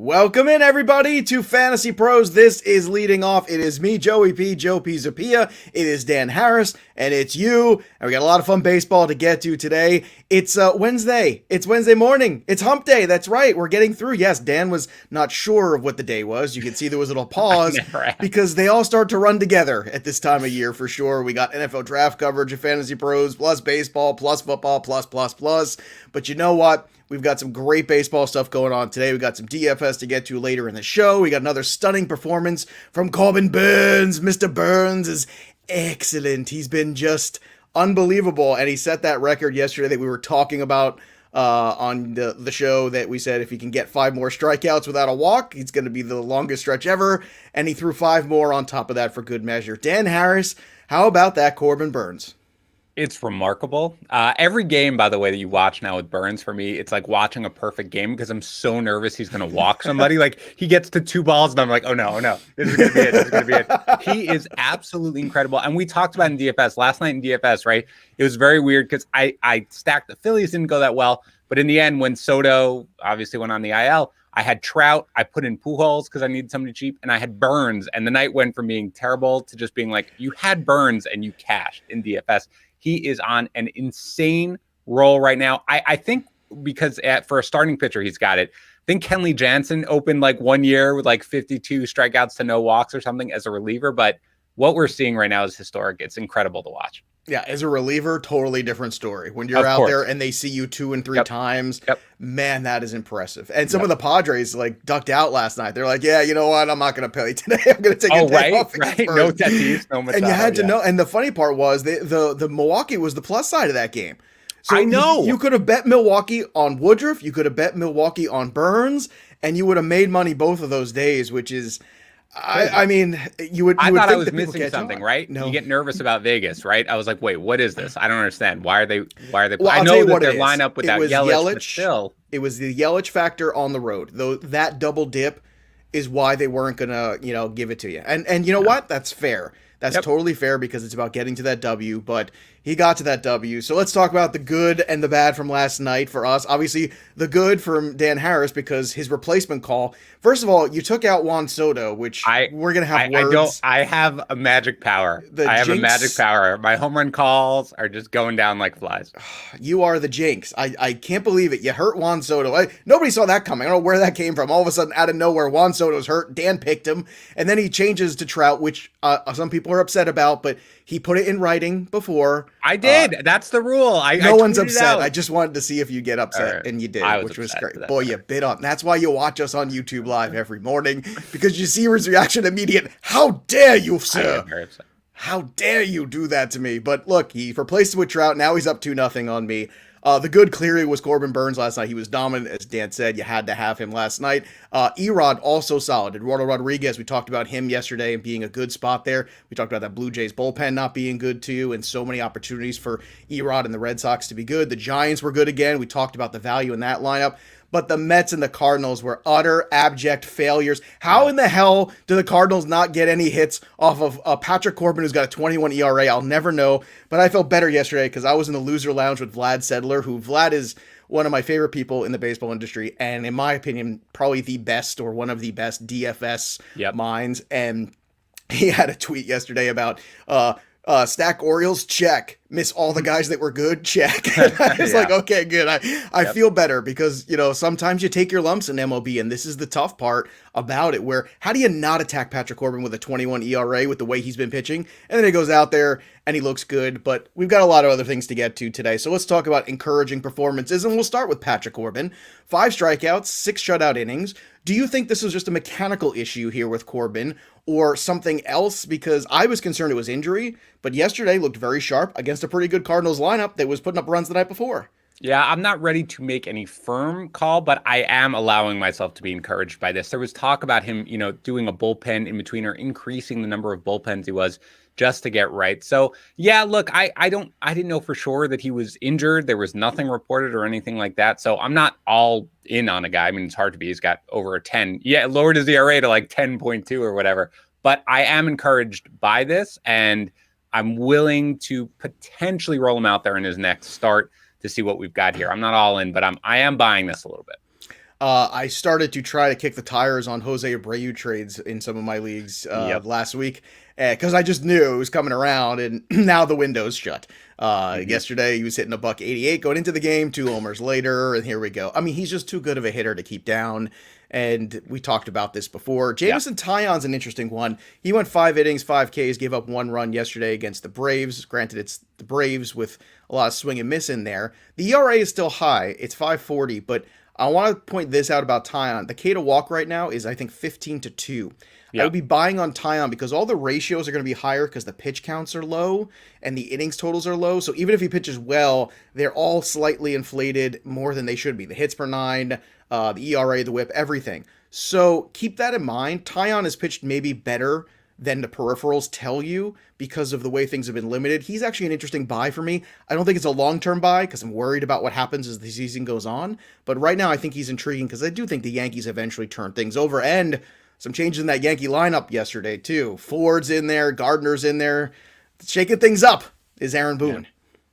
Welcome in, everybody, to Fantasy Pros. This is leading off. It is me, Joey P, Joe Pisapia. It is Dan Harris, and it's you. And we got a lot of fun baseball to get to today. It's Wednesday. It's Wednesday morning. It's hump day. That's right. We're getting through. Yes, Dan was not sure of what the day was. You can see there was a little pause because they all start to run together at this time of year for sure. We got NFL draft coverage of Fantasy Pros, plus baseball, plus football, plus. But you know what? We've got some great baseball stuff going on today. We got some DFS to get to later in the show. We got another stunning performance from Corbin Burns. Mr. Burns is excellent. He's been just unbelievable, and he set that record yesterday that we were talking about on the show, that we said if he can get 5 more strikeouts without a walk, he's going to be the longest stretch ever, and he threw 5 more on top of that for good measure. Dan Harris, how about that Corbin Burns? It's remarkable. Every game, by the way, that you watch now with Burns, for me, it's like watching a perfect game because I'm so nervous he's going to walk somebody. Like, he gets to 2 balls, and I'm like, oh no, this is going to be it. This is going to be it. He is absolutely incredible. And we talked about in DFS, last night in DFS, right? It was very weird because I stacked the Phillies, didn't go that well. But in the end, when Soto obviously went on the IL, I had Trout, I put in Pujols because I needed somebody cheap, and I had Burns. And the night went from being terrible to just being like, you had Burns and you cashed in DFS. He is on an insane roll right now. I think because for a starting pitcher, he's got it. I think Kenley Jansen opened like 1 year with like 52 strikeouts to no walks or something as a reliever. But what we're seeing right now is historic. It's incredible to watch. Yeah, as a reliever, totally different story. When you're out there and they see you 2 and 3 times, man, that is impressive. And some of the Padres like ducked out last night. They're like, yeah, you know what? I'm not going to play today. I'm going to take a day off. Right. No Tatis, no Machado. And you had to know. And the funny part was the Milwaukee was the plus side of that game. So I know. You could have bet Milwaukee on Woodruff. You could have bet Milwaukee on Burns. And you would have made money both of those days, which is... I mean, you would. I thought I was missing something, right? No. You get nervous about Vegas, right? I was like, wait, what is this? I don't understand. Why are they? Well, I know that their lineup without Yelich, but still, it was the Yelich factor on the road. Though that double dip is why they weren't gonna, give it to you. And you know what? That's fair. That's totally fair because it's about getting to that W, but he got to that W. So let's talk about the good and the bad from last night for us. Obviously, the good from Dan Harris because his replacement call. First of all, you took out Juan Soto, which we're going to have words. I have a magic power. A magic power. My home run calls are just going down like flies. You are the jinx. I can't believe it. You hurt Juan Soto. Nobody saw that coming. I don't know where that came from. All of a sudden, out of nowhere, Juan Soto's hurt. Dan picked him. And then he changes to Trout, which some people are upset about, but he put it in writing before. I did. That's the rule. No one's upset. I just wanted to see if you get upset, and you did, which was great. Boy, you bit on. That's why you watch us on YouTube Live every morning, because you see his reaction immediate. How dare you, sir? How dare you do that to me? But look, he replaced it with Trout. Now he's up 2-0 on me. The good clearly was Corbin Burns last night. He was dominant, as Dan said. You had to have him last night. Erod also solid. Eduardo Rodriguez, we talked about him yesterday and being a good spot there. We talked about that Blue Jays bullpen not being good too, and so many opportunities for Erod and the Red Sox to be good. The Giants were good again. We talked about the value in that lineup. But the Mets and the Cardinals were utter, abject failures. How in the hell do the Cardinals not get any hits off of Patrick Corbin, who's got a 21 ERA? I'll never know. But I felt better yesterday because I was in the loser lounge with Vlad Sedler, who Vlad is one of my favorite people in the baseball industry. And in my opinion, probably the best or one of the best DFS minds. And he had a tweet yesterday about stack Orioles, check. Miss all the guys that were good, check. I was like, okay, good. I feel better because, sometimes you take your lumps in MLB, and this is the tough part about it, where how do you not attack Patrick Corbin with a 21 ERA with the way he's been pitching? And then he goes out there and he looks good, but we've got a lot of other things to get to today. So let's talk about encouraging performances, and we'll start with Patrick Corbin. 5 strikeouts, 6 shutout innings. Do you think this was just a mechanical issue here with Corbin or something else? Because I was concerned it was injury, but yesterday looked very sharp against a pretty good Cardinals lineup that was putting up runs the night before. Yeah, I'm not ready to make any firm call, but I am allowing myself to be encouraged by this. There was talk about him, doing a bullpen in between or increasing the number of bullpens he was just to get right. So yeah, look, I didn't know for sure that he was injured. There was nothing reported or anything like that. So I'm not all in on a guy. I mean, it's hard to be. He's got over a 10. Yeah, lowered his ERA to like 10.2 or whatever. But I am encouraged by this, and I'm willing to potentially roll him out there in his next start to see what we've got here. I'm not all in, but I am buying this a little bit. I started to try to kick the tires on Jose Abreu trades in some of my leagues last week because I just knew it was coming around, and now the window's shut. Yesterday he was hitting $188 going into the game, 2 homers later, and here we go. I mean, he's just too good of a hitter to keep down. And we talked about this before. Jameson Taillon's an interesting one. He went 5 innings, 5 Ks, gave up 1 run yesterday against the Braves. Granted, it's the Braves with a lot of swing and miss in there. The ERA is still high. It's 5.40, but I want to point this out about Taillon. The K to walk right now is, I think, 15-2. I would be buying on Taillon because all the ratios are going to be higher because the pitch counts are low and the innings totals are low. So even if he pitches well, they're all slightly inflated more than they should be. The hits per 9, the ERA, the whip, everything. So keep that in mind. Taillon has pitched maybe better than the peripherals tell you because of the way things have been limited. He's actually an interesting buy for me. I don't think it's a long-term buy because I'm worried about what happens as the season goes on. But right now I think he's intriguing because I do think the Yankees eventually turn things over. And some changes in that Yankee lineup yesterday too. Ford's in there, Gardner's in there. Shaking things up is Aaron Boone.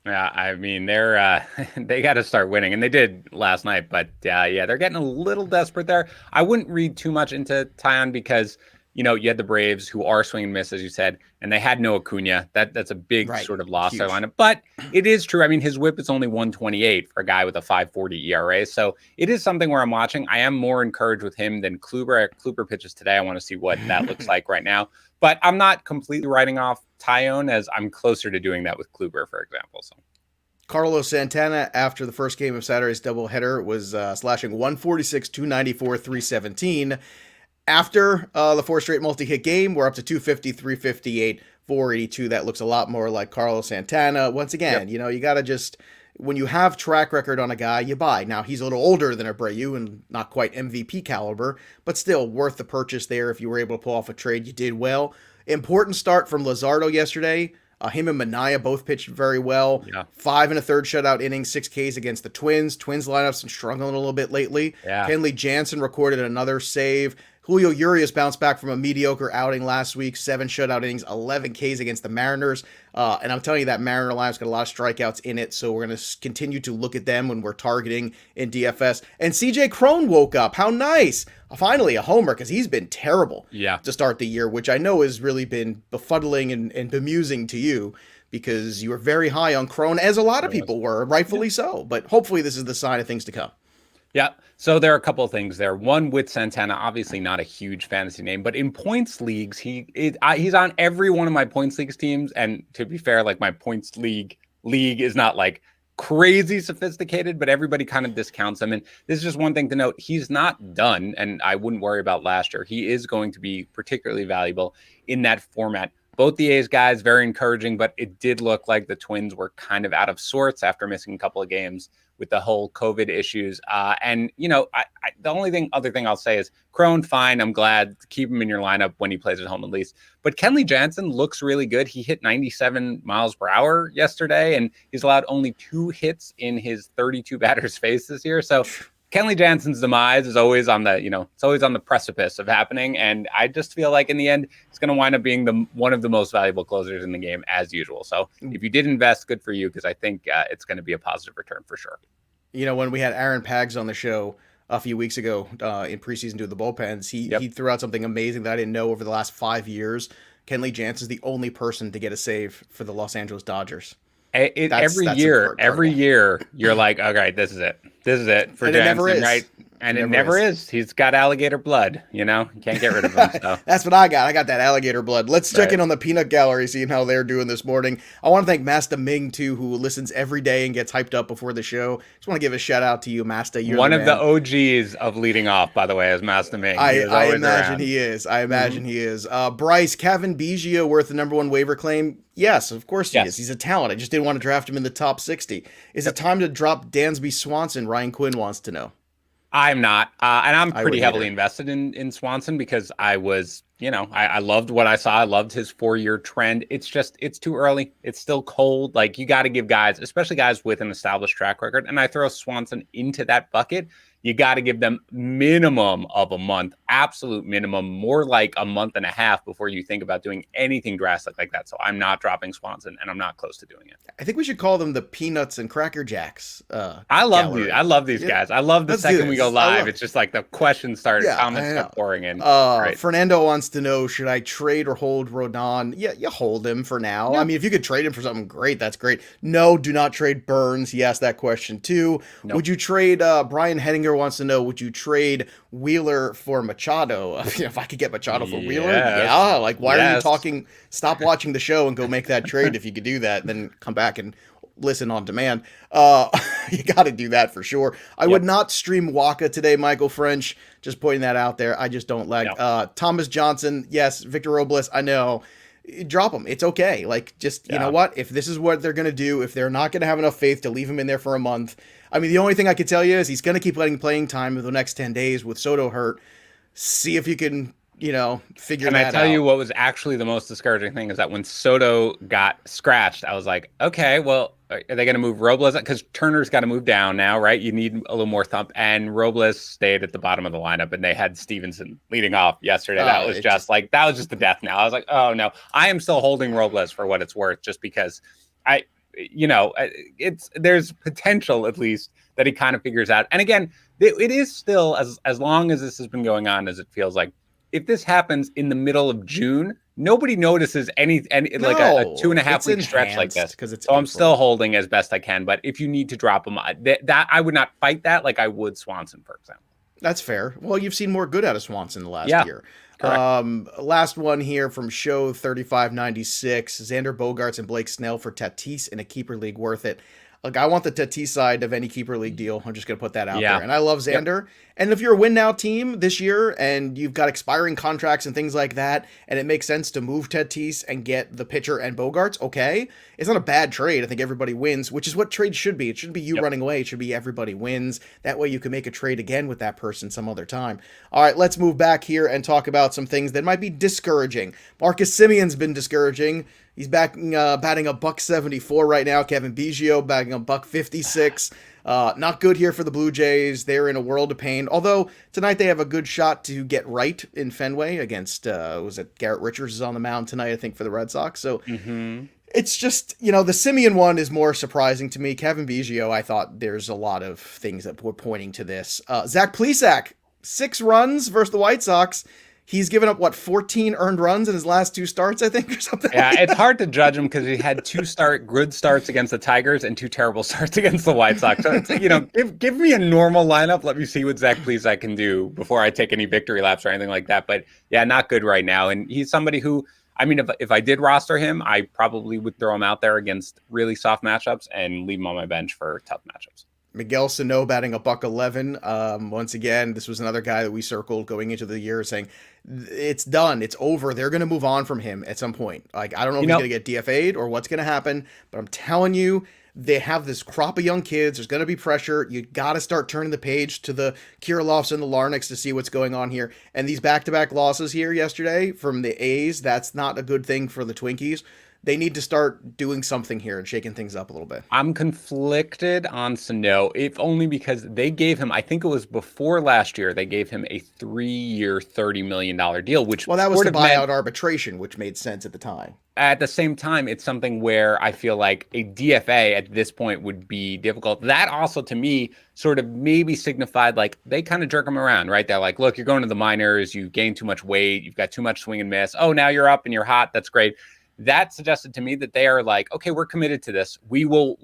Yeah, I mean, they got to start winning, and they did last night. But they're getting a little desperate there. I wouldn't read too much into Taillon because, you had the Braves who are swing and miss, as you said, and they had no Acuna. That's a big sort of loss there lineup. But it is true. I mean, his whip is only 128 for a guy with a 5.40 ERA. So it is something where I'm watching. I am more encouraged with him than Kluber. Kluber pitches today. I want to see what that looks like right now. But I'm not completely writing off Taillon as I'm closer to doing that with Kluber, for example. So Carlos Santana, after the first game of Saturday's doubleheader, was slashing 146, 294, 317. After the 4 straight multi-hit game, we're up to 250, 358, 482. That looks a lot more like Carlos Santana. Once again, you got to just, when you have track record on a guy, you buy. Now, he's a little older than Abreu and not quite MVP caliber, but still worth the purchase there. If you were able to pull off a trade, you did well. Important start from Luzardo yesterday. Him and Minaya both pitched very well. 5 1/3 shutout innings, 6 Ks against the Twins. Twins lineup's been struggling a little bit lately. Kenley Jansen recorded another save. Julio Urias bounced back from a mediocre outing last week, 7 shutout innings, 11 Ks against the Mariners. And I'm telling you, that Mariner lineup's got a lot of strikeouts in it, so we're going to continue to look at them when we're targeting in DFS. And CJ Cron woke up. How nice. Finally, a homer, because he's been terrible to start the year, which I know has really been befuddling and bemusing to you because you were very high on Cron, as a lot of people were, rightfully so. But hopefully this is the sign of things to come. Yeah. So there are a couple of things there. One, with Santana, obviously not a huge fantasy name, but in points leagues, he's on every one of my points leagues teams. And to be fair, like, my points league is not like crazy sophisticated, but everybody kind of discounts him. And this is just one thing to note. He's not done, and I wouldn't worry about last year. He is going to be particularly valuable in that format. Both the A's guys, very encouraging, but it did look like the Twins were kind of out of sorts after missing a couple of games with the whole COVID issues. And, the only other thing I'll say is Cron, fine. I'm glad to keep him in your lineup when he plays at home at least. But Kenley Jansen looks really good. He hit 97 miles per hour yesterday, and he's allowed only 2 hits in his 32 batters faced this year. So Kenley Jansen's demise is always on the, it's always on the precipice of happening. And I just feel like in the end, it's going to wind up being one of the most valuable closers in the game as usual. So if you did invest, good for you, because I think it's going to be a positive return for sure. When we had Aaron Pags on the show a few weeks ago in preseason doing the bullpens, he threw out something amazing that I didn't know over the last 5 years. Kenley Jansen's the only person to get a save for the Los Angeles Dodgers. Every year, you're like, okay, this is it for Jansen, right? And it never is. He's got alligator blood, you can't get rid of him. So. That's what I got. I got that alligator blood. Let's check in on the peanut gallery, seeing how they're doing this morning. I want to thank Masta Ming, too, who listens every day and gets hyped up before the show. Just want to give a shout out to you, Masta. You're one of the OGs of leading off, by the way, as Masta Ming. I imagine he is. He is. Bryce, Kevin Biggio worth the #1 waiver claim. Yes, of course he is. He's a talent. I just didn't want to draft him in the top 60. Is it time to drop Dansby Swanson? Ryan Quinn wants to know. I'm not. And I'm pretty heavily invested in Swanson because I was, I loved what I saw. I loved his 4-year trend. It's too early. It's still cold. Like, you got to give guys, especially guys with an established track record. And I throw Swanson into that bucket. you got to give them minimum of a month, absolute minimum, more like a month and a half before you think about doing anything drastic like that. So I'm not dropping Swanson, and I'm not close to doing it. I think we should call them the Peanuts and Cracker Jacks. I love these guys. I love the second we go live. It's just like the questions start, comments start pouring in. Fernando wants to know, should I trade or hold Rodon? Yeah, you hold him for now. Yeah. I mean, if you could trade him for something great, that's great. No, do not trade Burns. He asked that question too. Nope. Would you trade, Brian Henninger wants to know, would you trade Wheeler for Machado? If I could get Machado for Wheeler, yeah. Like, why are you talking? Stop watching the show and go make that trade if you could do that. Then come back and listen on demand. You got to do that for sure. I would not stream Waka today, Michael French. Just pointing that out there. I just don't like Thomas Johnson. Yes, Victor Robles. I know. Drop him. It's okay. Like, just, you know what? If this is what they're going to do, if they're not going to have enough faith to leave him in there for a month, I mean, the only thing I could tell you is he's going to keep letting playing time for the next 10 days with Soto hurt. See if you can, figure that out. Can I tell you what was actually the most discouraging thing is that when Soto got scratched, I was like, okay, well, are they going to move Robles? Because Turner's got to move down now, right? You need a little more thump. And Robles stayed at the bottom of the lineup, and they had Stevenson leading off yesterday. That was just the death knell. I was like, oh, no. I am still holding Robles for what it's worth, just because there's potential, at least, that he kind of figures out. And again, it is still, as long as this has been going on, as it feels like, if this happens in the middle of June, nobody notices any like a 2.5 week stretch like this. So I'm still holding as best I can. But if you need to drop him, that I would not fight that like I would Swanson, for example. That's fair. Well, you've seen more good out of Swanson the last year. Correct. Last one here from Show 3596. Xander Bogaerts and Blake Snell for Tatis in a keeper league, worth it. Like, I want the Tatis side of any keeper league deal. I'm just going to put that out there. And I love Xander. Yep. And if you're a win now team this year and you've got expiring contracts and things like that, and it makes sense to move Tatis and get the pitcher and Bogaerts, okay. It's not a bad trade. I think everybody wins, which is what trade should be. It shouldn't be you running away. It should be everybody wins. That way you can make a trade again with that person some other time. All right, let's move back here and talk about some things that might be discouraging. Marcus Semion's been discouraging. He's batting a .174 right now. Kevin Biggio batting a .156. Not good here for the Blue Jays. They're in a world of pain. Although tonight they have a good shot to get right in Fenway against, Garrett Richards is on the mound tonight, I think, for the Red Sox. So it's just, the Semien one is more surprising to me. Kevin Biggio, I thought there's a lot of things that were pointing to this. Zach Plesac, 6 runs versus the White Sox. He's given up, 14 earned runs in his last 2 starts, I think, or something. Yeah, it's hard to judge him because he had 2 good starts against the Tigers and 2 terrible starts against the White Sox. So, it's, give me a normal lineup. Let me see what Zach Plesac can do before I take any victory laps or anything like that. But, yeah, not good right now. And he's somebody who, I mean, if I did roster him, I probably would throw him out there against really soft matchups and leave him on my bench for tough matchups. Miguel Sano batting a .111. Once again, this was another guy that we circled going into the year saying, it's done. It's over. They're going to move on from him at some point. Like, I don't know if he's going to get DFA'd or what's going to happen, but I'm telling you, they have this crop of young kids. There's going to be pressure. You got to start turning the page to the Kirilovs and the Larnacks to see what's going on here. And these back-to-back losses here yesterday from the A's, that's not a good thing for the Twinkies. They need to start doing something here and shaking things up a little bit. I'm conflicted on Sano, if only because they gave him, I think it was before last year, they gave him a 3-year, $30 million deal, which that was the buyout arbitration, which made sense at the time. At the same time, it's something where I feel like a DFA at this point would be difficult. That also, to me, sort of maybe signified like they kind of jerk him around, right? They're like, look, you're going to the minors, you gain too much weight, you've got too much swing and miss. Oh, now you're up and you're hot. That's great. That suggested to me that they are like, okay, we're committed to this. We will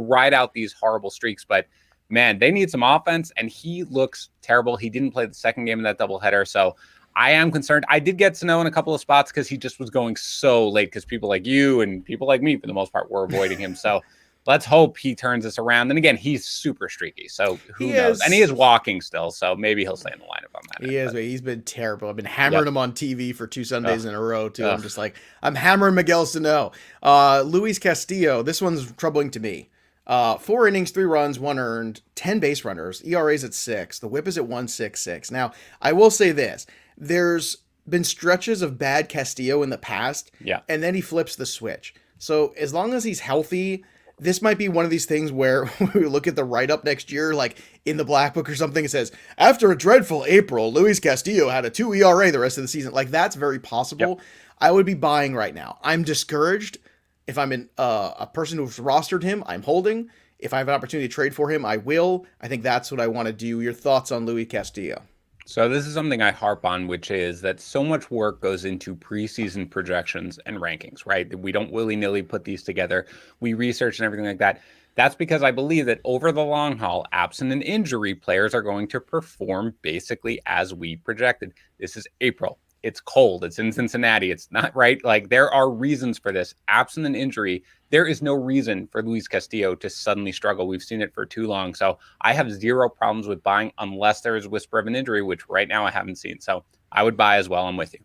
ride out these horrible streaks, but man, they need some offense, and he looks terrible. He didn't play the second game of that doubleheader, so I am concerned. I did get Sano in a couple of spots because he just was going so late because people like you and people like me, for the most part, were avoiding him. So let's hope he turns this around. And again, he's super streaky, so who knows? And he is walking still, so maybe he'll stay in the lineup on that. He is. He's been terrible. I've been hammering him on TV for 2 Sundays in a row, too. I'm just like, I'm hammering Miguel Sano. Luis Castillo, this one's troubling to me. 4 innings, 3 runs, 1 earned, 10 base runners. ERA's at 6. The whip is at 1.66. Now, I will say this. There's been stretches of bad Castillo in the past, and then he flips the switch. So as long as he's healthy, this might be one of these things where we look at the write-up next year, like in the Black Book or something, it says, after a dreadful April, Luis Castillo had a 2 ERA the rest of the season. Like, that's very possible. Yep. I would be buying right now. I'm discouraged. If I'm a person who's rostered him, I'm holding. If I have an opportunity to trade for him, I will. I think that's what I want to do. Your thoughts on Luis Castillo? So this is something I harp on, which is that so much work goes into preseason projections and rankings, right? We don't willy-nilly put these together. We research and everything like that. That's because I believe that over the long haul, absent an injury, players are going to perform basically as we projected. This is April. It's cold. It's in Cincinnati. It's not right. Like, there are reasons for this. Absent an injury, there is no reason for Luis Castillo to suddenly struggle. We've seen it for too long. So I have zero problems with buying unless there is a whisper of an injury, which right now I haven't seen. So I would buy as well. I'm with you.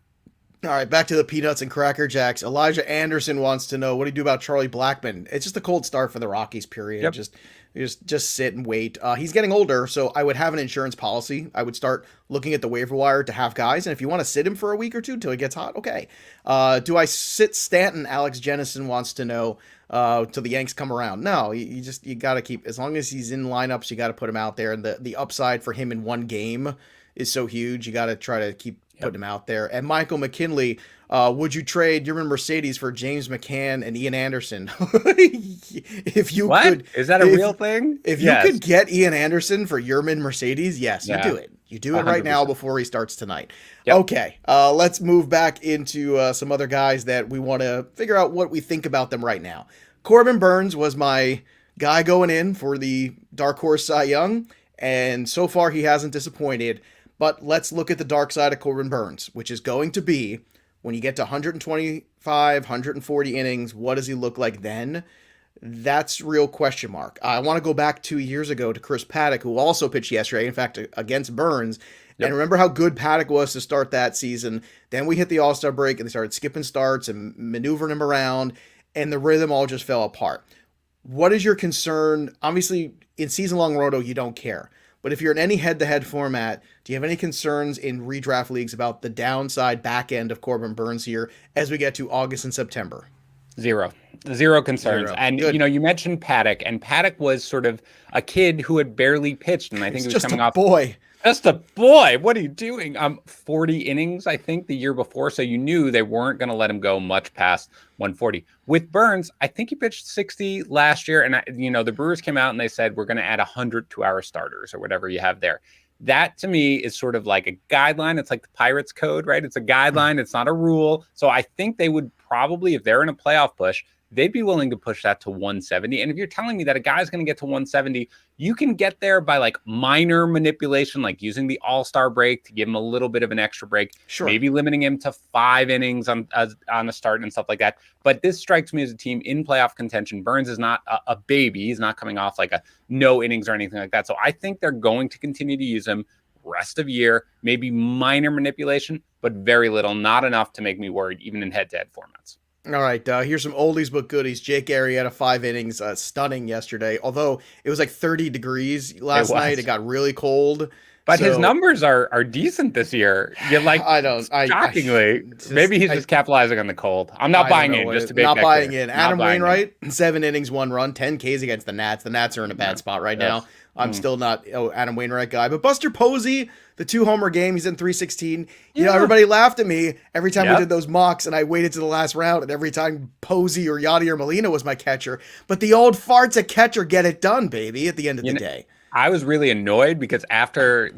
All right, back to the Peanuts and Cracker Jacks. Elijah Anderson wants to know, what do you do about Charlie Blackmon? It's just a cold start for the Rockies, period. Yep. Just sit and wait. He's getting older, so I would have an insurance policy. I would start looking at the waiver wire to have guys, and if you want to sit him for a week or two till he gets hot, okay. Do I sit Stanton? Alex Jennison wants to know till the Yanks come around. No, you got to keep, as long as he's in lineups, you got to put him out there, and the upside for him in one game is so huge. You got to try to keep putting him out there. And Michael McKinley, would you trade Yermin Mercedes for James McCann and Ian Anderson? If you could, is that a real thing? If you could get Ian Anderson for Yermin Mercedes, yes, you do it. You do it 100%. Right now before he starts tonight. Yep. Okay, let's move back into some other guys that we want to figure out what we think about them right now. Corbin Burnes was my guy going in for the Dark Horse Cy Young, and so far he hasn't disappointed. But let's look at the dark side of Corbin Burnes, which is going to be when you get to 125, 140 innings, what does he look like then? That's real question mark. I want to go back 2 years ago to Chris Paddock, who also pitched yesterday, in fact, against Burnes. Yep. And remember how good Paddock was to start that season. Then we hit the All-Star break, and they started skipping starts and maneuvering him around, and the rhythm all just fell apart. What is your concern? Obviously, in season-long roto, you don't care. But if you're in any head-to-head format, do you have any concerns in redraft leagues about the downside back end of Corbin Burnes here as we get to August and September? Zero concerns. And, Good. You mentioned Paddock, and Paddock was sort of a kid who had barely pitched. And I think he was coming off. Just a boy. What are you doing? 40 innings, I think, the year before. So you knew they weren't going to let him go much past 140. With Burnes, I think he pitched 60 last year. And, the Brewers came out and they said, we're going to add 100 to our starters or whatever you have there. That, to me, is sort of like a guideline. It's like the Pirates code, right? It's a guideline. It's not a rule. So I think they would probably, if they're in a playoff push, they'd be willing to push that to 170. And if you're telling me that a guy's going to get to 170, you can get there by like minor manipulation, like using the All-Star break to give him a little bit of an extra break, sure, maybe limiting him to 5 innings on a start and stuff like that. But this strikes me as a team in playoff contention. Burnes is not a baby. He's not coming off like a no innings or anything like that. So I think they're going to continue to use him rest of year, maybe minor manipulation, but very little, not enough to make me worried, even in head-to-head formats. All right, here's some oldies but goodies. Jake Arrieta, 5 innings, stunning yesterday. Although it was like 30 degrees last night, it got really cold. But his numbers are decent this year. You're like, shockingly, maybe he's just capitalizing on the cold. I'm not buying in. Just to be not buying in. Adam Wainwright, 7 innings, 1 run, 10 Ks against the Nats. The Nats are in a bad spot right now. I'm still not Adam Wainwright guy, but Buster Posey, the 2-homer game, he's in 316. Everybody laughed at me every time we did those mocks, and I waited to the last round, and every time Posey or Yadier Molina was my catcher. But the old farts at catcher get it done, baby, at the end of the day. I was really annoyed because after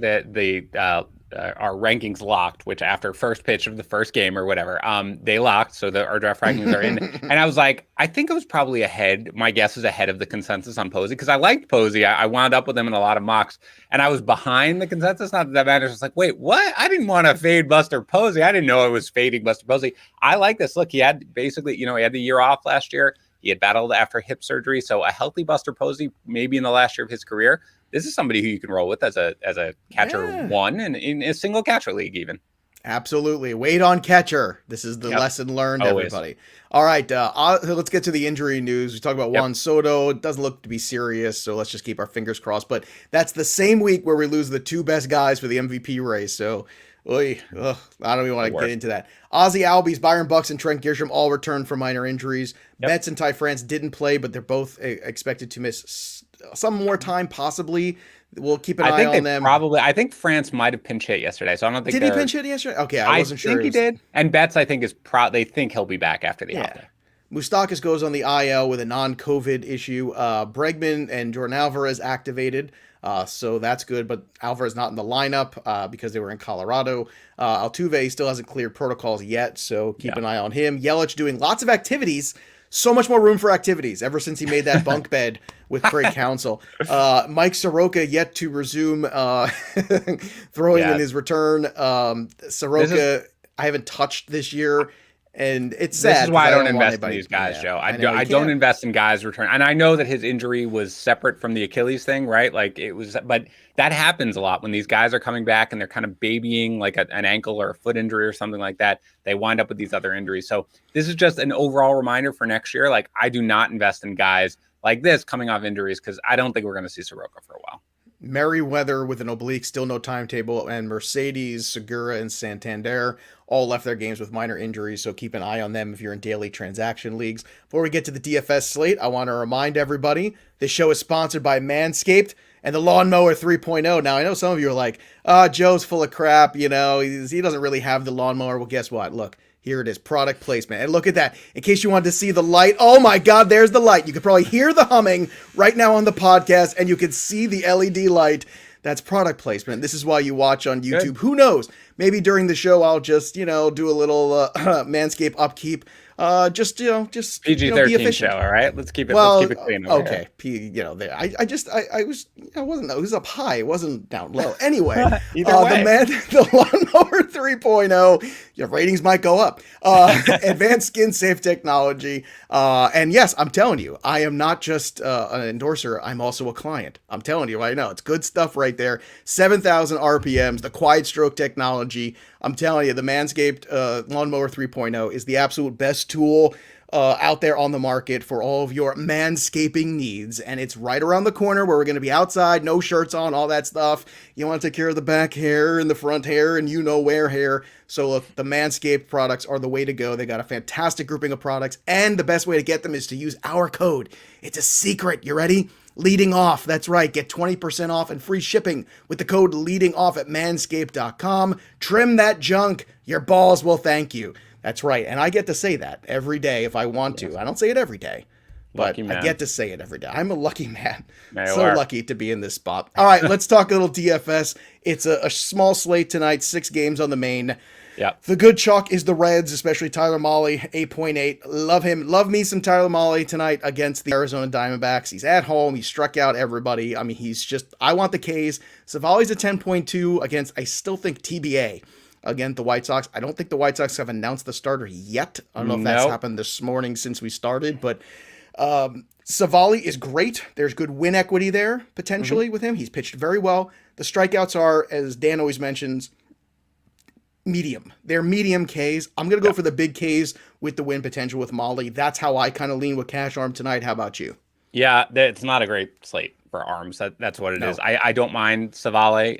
our rankings locked, which after first pitch of the first game or whatever, they locked, so our draft rankings are in. And I was like, I think I was probably ahead. My guess is ahead of the consensus on Posey because I liked Posey. I wound up with him in a lot of mocks, and I was behind the consensus. Not that that matters. It's like, wait, what? I didn't want to fade Buster Posey. I didn't know I was fading Buster Posey. I like this. Look, he had basically, he had the year off last year. He had battled after hip surgery, so a healthy Buster Posey, maybe in the last year of his career. This is somebody who you can roll with as a catcher one and in a single catcher league even. Absolutely. Wait on catcher. This is the lesson learned, everybody. All right, let's get to the injury news. We talked about Juan Soto. It doesn't look to be serious, so let's just keep our fingers crossed. But that's the same week where we lose the 2 best guys for the MVP race. So Oy, ugh, I don't even want to get into that. Ozzy Albies, Byron Bucks, and Trent Grisham all returned from minor injuries. Betts and Ty France didn't play, but they're both expected to miss some more time, possibly. We'll keep an eye on them. I think France might have pinch hit yesterday, so I don't think. Did he pinch hit yesterday? Okay, I wasn't sure. I think he did. And Betts, I think, they think he'll be back after the off day. Moustakas goes on the IL with a non-COVID issue. Bregman and Jordan Alvarez activated, so that's good. But Alvarez not in the lineup because they were in Colorado. Altuve still hasn't cleared protocols yet, so keep an eye on him. Yelich doing lots of activities. So much more room for activities ever since he made that bunk bed with Craig Counsell. Mike Soroka yet to resume throwing in his return. Soroka, I haven't touched this year. And it's sad. This is why I don't invest in these guys, Joe. I don't invest in guys return. And I know that his injury was separate from the Achilles thing, right? Like it was, but that happens a lot when these guys are coming back and they're kind of babying like an ankle or a foot injury or something like that. They wind up with these other injuries. So this is just an overall reminder for next year. Like I do not invest in guys like this coming off injuries because I don't think we're going to see Soroka for a while. Merriweather with an oblique, still no timetable, and Mercedes, Segura, and Santander all left their games with minor injuries, so keep an eye on them if you're in daily transaction leagues. Before we get to the DFS slate, I want to remind everybody this show is sponsored by Manscaped and the Lawnmower 3.0. Now, I know some of you are like, Joe's full of crap, he doesn't really have the lawnmower. Well, guess what? Look. Here it is, product placement. And look at that. In case you wanted to see the light, oh my God, there's the light. You could probably hear the humming right now on the podcast, and you can see the LED light. That's product placement. This is why you watch on YouTube. Good. Who knows? Maybe during the show, I'll just, do a little Manscaped upkeep. Just PG-13 show, all right? Let's keep it clean. Okay. It was up high. It wasn't down low. Anyway, the Lawnmower 3.0, your ratings might go up. Advanced skin safe technology. And yes, I'm telling you, I am not just an endorser. I'm also a client. I'm telling you right now, it's good stuff right there. 7,000 RPMs, the quiet stroke technology. I'm telling you, the Manscaped Lawnmower 3.0 is the absolute best tool out there on the market for all of your manscaping needs. And it's right around the corner where we're going to be outside, no shirts on, all that stuff. You want to take care of the back hair and the front hair and where hair. So look, the Manscaped products are the way to go. They got a fantastic grouping of products. And the best way to get them is to use our code. It's a secret. You ready? Leading Off. That's right. Get 20% off and free shipping with the code Leading Off at manscaped.com. Trim that junk. Your balls will thank you. That's right. And I get to say that every day if I want to. I don't say it every day, but I get to say it every day. I'm a lucky man. Lucky to be in this spot. All right, let's talk a little DFS. It's a small slate tonight, 6 games on the main. Yeah. The good chalk is the Reds, especially Tyler Mahle, 8.8. Love him. Love me some Tyler Mahle tonight against the Arizona Diamondbacks. He's at home. He struck out everybody. I mean, I want the K's. Savali's a 10.2 against, I still think, TBA against the White Sox. I don't think the White Sox have announced the starter yet. I don't know if that's happened this morning since we started, but Savali is great. There's good win equity there, potentially, with him. He's pitched very well. The strikeouts are, as Dan always mentions, medium. They're medium Ks. I'm going to go for the big Ks with the win potential with Mahle. That's how I kind of lean with Cash Arm tonight. How about you? Yeah, it's not a great slate for arms. That's what it is. I don't mind Savale.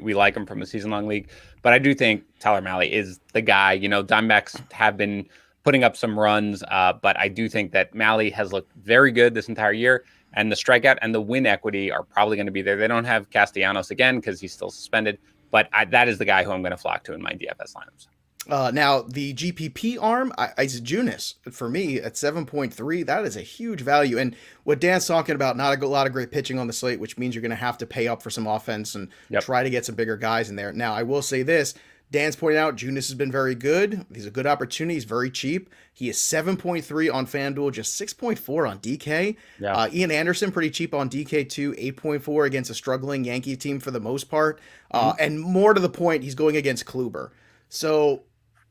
We like him from a season-long league, but I do think Tyler Mahle is the guy. Diamondbacks have been putting up some runs, but I do think that Mahle has looked very good this entire year, and the strikeout and the win equity are probably going to be there. They don't have Castellanos again because he's still suspended, but that is the guy who I'm going to flock to in my DFS lineups. Now, the GPP arm, Junis, for me, at 7.3, that is a huge value. And what Dan's talking about, not a lot of great pitching on the slate, which means you're going to have to pay up for some offense and try to get some bigger guys in there. Now, I will say this. Dan's pointed out Junis has been very good. He's a good opportunity. He's very cheap. He is 7.3 on FanDuel, just 6.4 on DK. Yeah. Ian Anderson, pretty cheap on DK too, 8.4 against a struggling Yankee team for the most part. And more to the point, he's going against Kluber. So,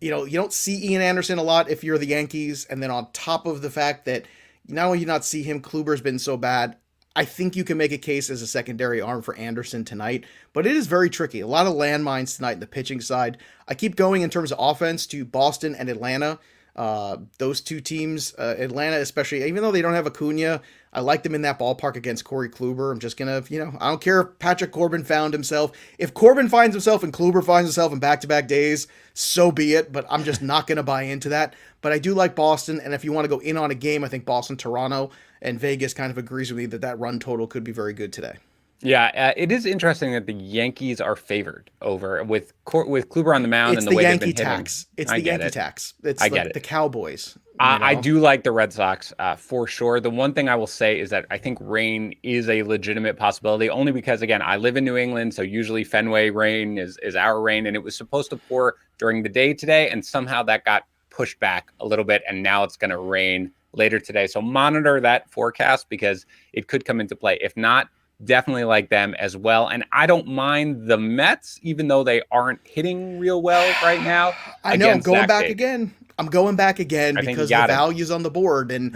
you don't see Ian Anderson a lot if you're the Yankees. And then on top of the fact that not only you not see him, Kluber's been so bad, I think you can make a case as a secondary arm for Anderson tonight, but it is very tricky. A lot of landmines tonight in the pitching side. I keep going in terms of offense to Boston and Atlanta. Those two teams, Atlanta especially, even though they don't have Acuna, I like them in that ballpark against Corey Kluber. I'm just going to, I don't care if Patrick Corbin found himself. If Corbin finds himself and Kluber finds himself in back-to-back days, so be it, but I'm just not going to buy into that. But I do like Boston, and if you want to go in on a game, I think Boston, Toronto, and Vegas kind of agrees with me that run total could be very good today. Yeah, it is interesting that the Yankees are favored over with Kluber on the mound and the way Yankee they've been tax. It's the Yankee tax. It's like the Cowboys. I do like the Red Sox for sure. The one thing I will say is that I think rain is a legitimate possibility, only because, again, I live in New England, so usually Fenway rain is our rain, and it was supposed to pour during the day today, and somehow that got pushed back a little bit, and now it's going to rain later today. So monitor that forecast because it could come into play. If not, definitely like them as well. And I don't mind the Mets, even though they aren't hitting real well right now. I know. I'm going back again because the value's on the board. And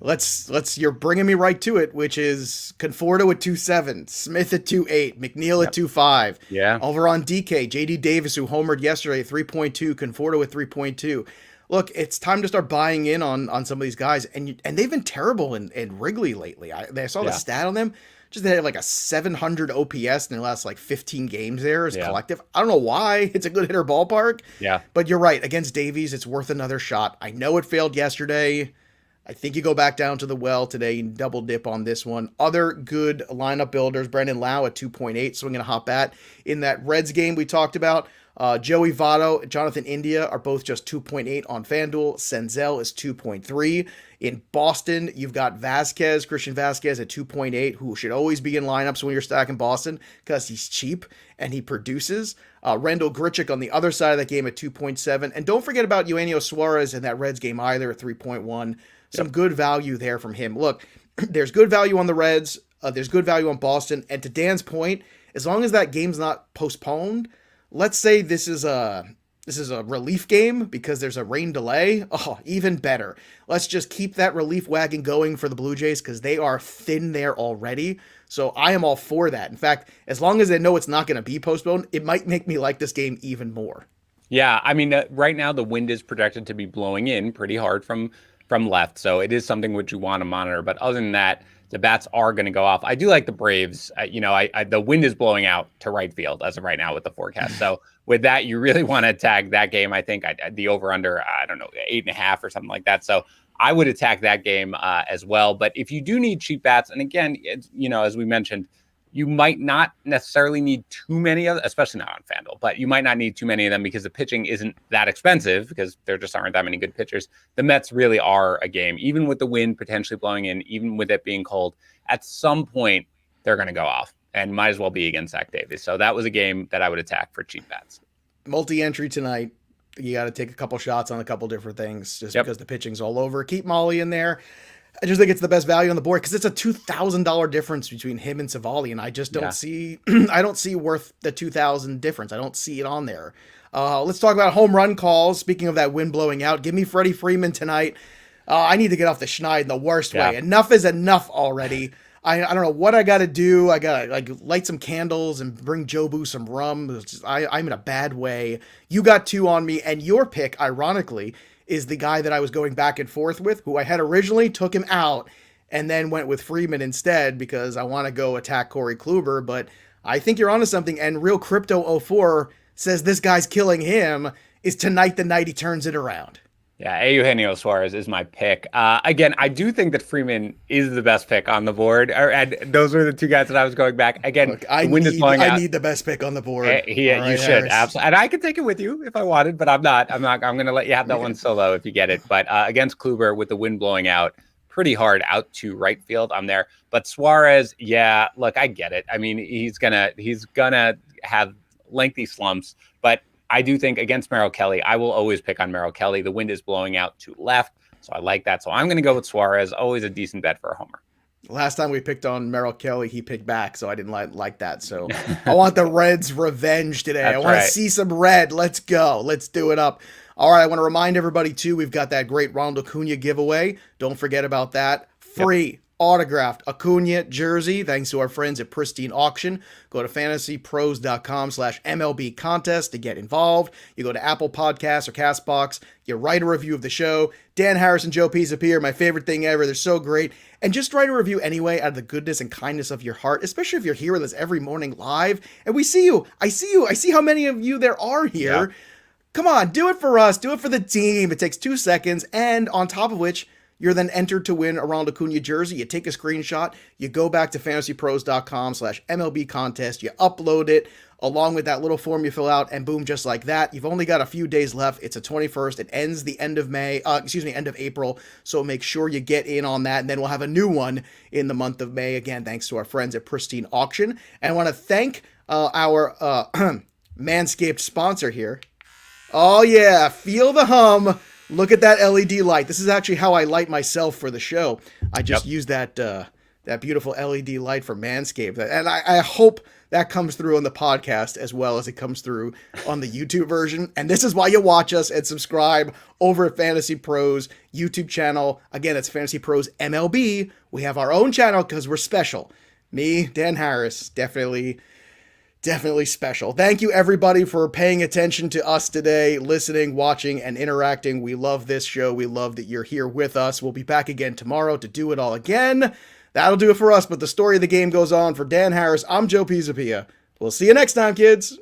let's you're bringing me right to it, which is Conforto at 2.7, Smith at 2.8, McNeil at 2.5. Yeah. Over on DK, JD Davis, who homered yesterday, 3.2, Conforto at 3.2. Look, it's time to start buying in on some of these guys. And they've been terrible in Wrigley lately. I saw the stat on them. Just they had like a 700 OPS in their last like 15 games there as collective. I don't know why. It's a good hitter ballpark. Yeah. But you're right. Against Davies, it's worth another shot. I know it failed yesterday. I think you go back down to the well today and double dip on this one. Other good lineup builders, Brendan Lau at 2.8, swinging a hot bat. In that Reds game we talked about, Joey Votto, Jonathan India are both just 2.8 on FanDuel. Senzel is 2.3. In Boston, you've got Christian Vasquez at 2.8, who should always be in lineups when you're stacking Boston because he's cheap and he produces. Rendell Grichuk on the other side of that game at 2.7. And don't forget about Eugenio Suarez in that Reds game either at 3.1. Some good value there from him. Look, there's good value on the Reds. There's good value on Boston. And to Dan's point, as long as that game's not postponed, let's say this is a relief game because there's a rain delay. Oh, even better. Let's just keep that relief wagon going for the Blue Jays because they are thin there already. So I am all for that. In fact, as long as they know it's not going to be postponed, it might make me like this game even more. Yeah, I mean, right now the wind is projected to be blowing in pretty hard from left. So it is something which you want to monitor. But other than that, the bats are going to go off. I do like the Braves. The wind is blowing out to right field as of right now with the forecast. So with that, you really want to attack that game. I think the over-under, 8.5 or something like that. So I would attack that game as well. But if you do need cheap bats, and again, as we mentioned, you might not necessarily need too many of them, especially not on FanDuel, but you might not need too many of them because the pitching isn't that expensive because there just aren't that many good pitchers. The Mets really are a game, even with the wind potentially blowing in, even with it being cold. At some point, they're going to go off and might as well be against Zach Davies. So that was a game that I would attack for cheap bats. Multi-entry tonight. You got to take a couple shots on a couple different things just because the pitching's all over. Keep Molly in there. I just think it's the best value on the board because it's a $2,000 difference between him and Savali, and I just don't see. I don't see worth the $2,000 difference. I don't see it on there. Let's talk about home run calls. Speaking of that wind blowing out, give me Freddie Freeman tonight. I need to get off the schneid in the worst way. Enough is enough already. I don't know what I got to do. I got to light some candles and bring Jobu some rum. I'm in a bad way. You got two on me, and your pick, ironically, is the guy that I was going back and forth with, who I had originally took him out and then went with Freeman instead because I want to go attack Corey Kluber. But I think you're onto something. And Real Crypto 04 says this guy's killing him. Is tonight the night he turns it around? Yeah, Eugenio Suarez is my pick. Again, I do think that Freeman is the best pick on the board. And those were the two guys that I was going back. Again, look, I need the best pick on the board. You should. Absolutely. And I could take it with you if I wanted, but I'm not. I'm going to let you have that one solo if you get it. But against Kluber with the wind blowing out, pretty hard out to right field. I'm there. But Suarez, look, I get it. I mean, he's gonna have lengthy slumps, but I do think against Merrill Kelly, I will always pick on Merrill Kelly. The wind is blowing out to left, so I like that. So I'm going to go with Suarez. Always a decent bet for a homer. Last time we picked on Merrill Kelly, he picked back, so I didn't like that. So I want the Reds' revenge today. I want to see some red. Let's go. Let's do it up. All right, I want to remind everybody, too, we've got that great Ronald Acuna giveaway. Don't forget about that. Free. autographed Acuna jersey, thanks to our friends at Pristine Auction. Go to fantasypros.com/MLB contest to get involved. You go to Apple Podcasts or CastBox, you write a review of the show. Dan Harris and Joe Pisapia are my favorite thing ever. They're so great. And just write a review anyway out of the goodness and kindness of your heart, especially if you're here with us every morning live. And we see you. I see how many of you there are here. Yeah. Come on, do it for us. Do it for the team. It takes 2 seconds. And on top of which, you're then entered to win a Ronald Acuna jersey. You take a screenshot, you go back to fantasypros.com/MLB contest, you upload it along with that little form you fill out, and boom, just like that. You've only got a few days left. It's the 21st. It ends the end of end of April. So make sure you get in on that. And then we'll have a new one in the month of May. Again, thanks to our friends at Pristine Auction. And I want to thank our Manscaped sponsor here. Oh yeah, feel the hum. Look at that LED light. This is actually how I light myself for the show. I just use that beautiful LED light from Manscaped. And I hope that comes through on the podcast as well as it comes through on the YouTube version. And this is why you watch us and subscribe over at Fantasy Pros YouTube channel. Again, it's Fantasy Pros MLB. We have our own channel because we're special. Me, Dan Harris, definitely special. Thank you, everybody, for paying attention to us today, listening, watching, and interacting. We love this show. We love that you're here with us. We'll be back again tomorrow to do it all again. That'll do it for us, but the story of the game goes on. For Dan Harris, I'm Joe Pisapia. We'll see you next time, kids.